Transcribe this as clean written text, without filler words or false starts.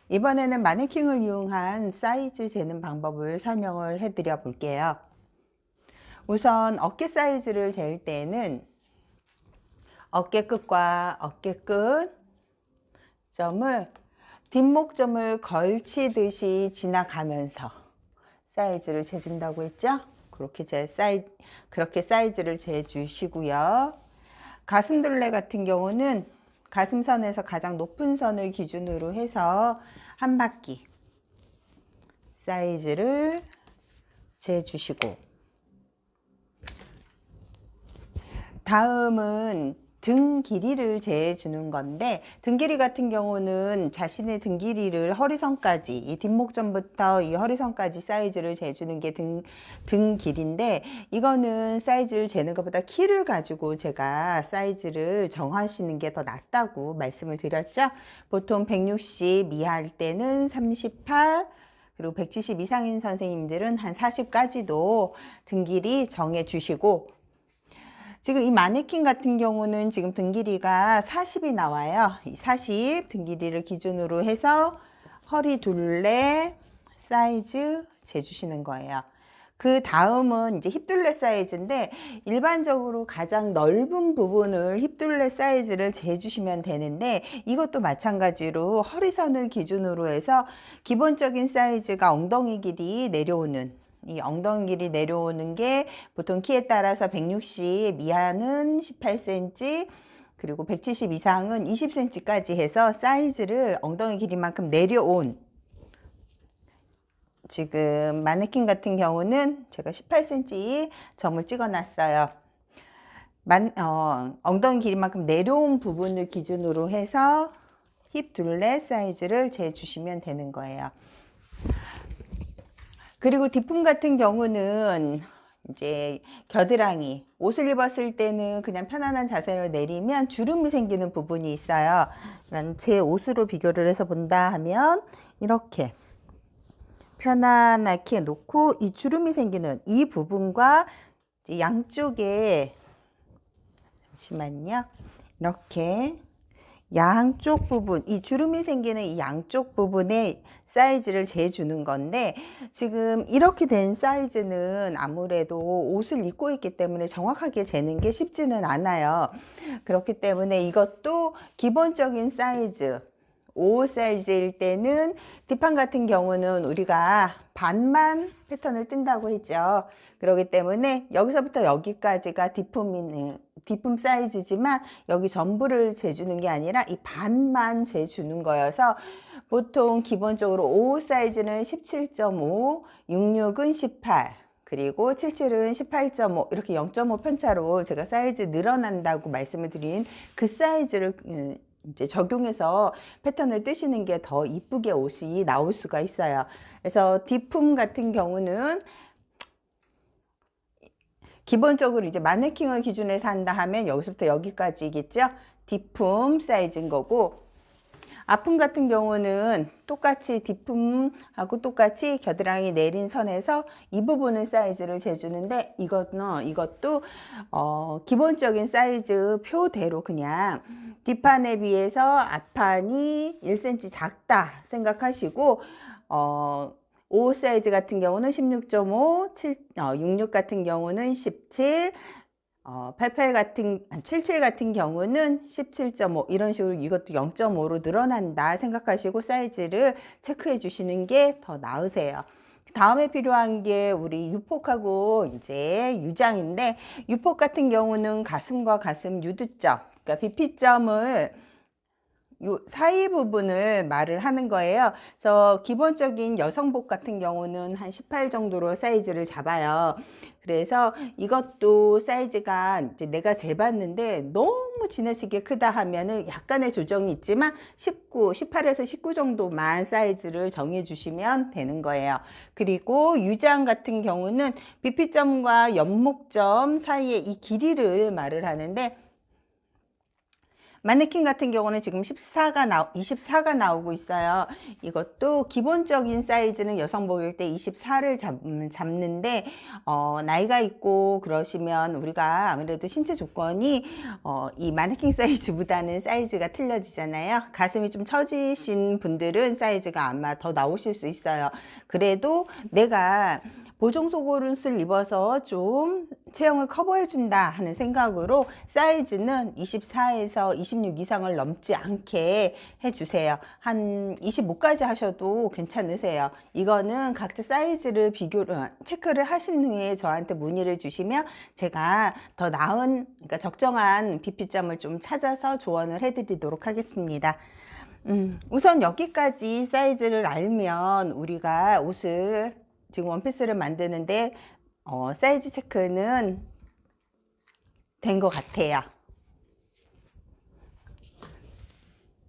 이번에는 마네킹을 이용한 사이즈 재는 방법을 설명을 해 드려 볼게요. 우선 어깨 사이즈를 잴 때는 어깨 끝과 어깨 끝 점을 뒷목점을 걸치듯이 지나가면서 사이즈를 재준다고 했죠? 그렇게 사이즈를 재주시고요. 가슴둘레 같은 경우는 가슴선에서 가장 높은 선을 기준으로 해서 한 바퀴 사이즈를 재주시고, 다음은 등 길이를 재주는 건데, 등 길이 같은 경우는 자신의 등 길이를 허리선까지, 이 뒷목점부터 이 허리선까지 사이즈를 재주는 게 등 길인데, 이거는 사이즈를 재는 것보다 키를 가지고 제가 사이즈를 정하시는 게 더 낫다고 말씀을 드렸죠. 보통 160 이하일 때는 38, 그리고 170 이상인 선생님들은 한 40까지도 등 길이 정해 주시고, 지금 이 마네킹 같은 경우는 지금 등 길이가 40이 나와요. 이 40 등 길이를 기준으로 해서 허리 둘레 사이즈 재주시는 거예요. 그 다음은 이제 힙둘레 사이즈인데, 일반적으로 가장 넓은 부분을 힙둘레 사이즈를 재주시면 되는데, 이것도 마찬가지로 허리선을 기준으로 해서 기본적인 사이즈가 엉덩이 길이 내려오는, 이 엉덩이 길이 내려오는 게 보통 키에 따라서 160 이하는 18cm, 그리고 170 이상은 20cm까지 해서 사이즈를 엉덩이 길이만큼 내려온, 지금 마네킹 같은 경우는 제가 18cm 점을 찍어 놨어요. 엉덩이 길이만큼 내려온 부분을 기준으로 해서 힙 둘레 사이즈를 재주시면 되는 거예요. 그리고 뒷품 같은 경우는 이제 겨드랑이, 옷을 입었을 때는 그냥 편안한 자세로 내리면 주름이 생기는 부분이 있어요. 제 옷으로 비교를 해서 본다 하면 이렇게 편안하게 놓고, 이 주름이 생기는 이 부분과 양쪽에, 잠시만요, 이렇게 양쪽 부분, 이 주름이 생기는 이 양쪽 부분에 사이즈를 재주는 건데, 지금 이렇게 된 사이즈는 아무래도 옷을 입고 있기 때문에 정확하게 재는 게 쉽지는 않아요. 그렇기 때문에 이것도 기본적인 사이즈, 5 사이즈일 때는 뒷판 같은 경우는 우리가 반만 패턴을 뜬다고 했죠. 그렇기 때문에 여기서부터 여기까지가 뒷품 사이즈지만, 여기 전부를 재주는 게 아니라 이 반만 재주는 거여서, 보통 기본적으로 5 사이즈는 17.5, 66은 18, 그리고 77은 18.5, 이렇게 0.5 편차로 제가 사이즈 늘어난다고 말씀을 드린 그 사이즈를 이제 적용해서 패턴을 뜨시는 게 더 이쁘게 옷이 나올 수가 있어요. 그래서 뒷품 같은 경우는 기본적으로 이제 마네킹을 기준해서 한다 하면 여기서부터 여기까지겠죠. 뒷품 사이즈인 거고, 앞품 같은 경우는 똑같이 뒷품하고 똑같이 겨드랑이 내린 선에서 이 부분을 사이즈를 재주는데, 이것도 기본적인 사이즈 표대로 그냥 뒷판에 비해서 앞판이 1cm 작다 생각하시고, 5 사이즈 같은 경우는 16.5, 66 같은 경우는 17, 77 같은 경우는 17.5, 이런 식으로 이것도 0.5로 늘어난다 생각하시고 사이즈를 체크해 주시는 게 더 나으세요. 다음에 필요한 게 우리 유폭하고 이제 유장인데, 유폭 같은 경우는 가슴과 가슴 유두점, 그러니까 비피점을 요 사이 부분을 말을 하는 거예요. 그래서 기본적인 여성복 같은 경우는 한 18 정도로 사이즈를 잡아요. 그래서 이것도 사이즈가 이제 내가 재봤는데 너무 지나치게 크다 하면은 약간의 조정이 있지만 19, 18에서 19 정도만 사이즈를 정해 주시면 되는 거예요. 그리고 유장 같은 경우는 비피점과 연목점 사이의 이 길이를 말을 하는데, 마네킹 같은 경우는 지금 24가 나오고 있어요. 이것도 기본적인 사이즈는 여성복일 때 24를 잡는데, 나이가 있고 그러시면 우리가 아무래도 신체 조건이 이 마네킹 사이즈보다는 사이즈가 틀려지잖아요. 가슴이 좀 처지신 분들은 사이즈가 아마 더 나오실 수 있어요. 그래도 내가 보정 속옷을 입어서 좀 체형을 커버해 준다 하는 생각으로 사이즈는 24에서 26 이상을 넘지 않게 해주세요. 한 25까지 하셔도 괜찮으세요. 이거는 각자 사이즈를 체크를 하신 후에 저한테 문의를 주시면 제가 더 나은, 그러니까 적정한 비피점을 좀 찾아서 조언을 해드리도록 하겠습니다. 우선 여기까지 사이즈를 알면 우리가 옷을 지금 원피스를 만드는데 사이즈 체크는 된 것 같아요.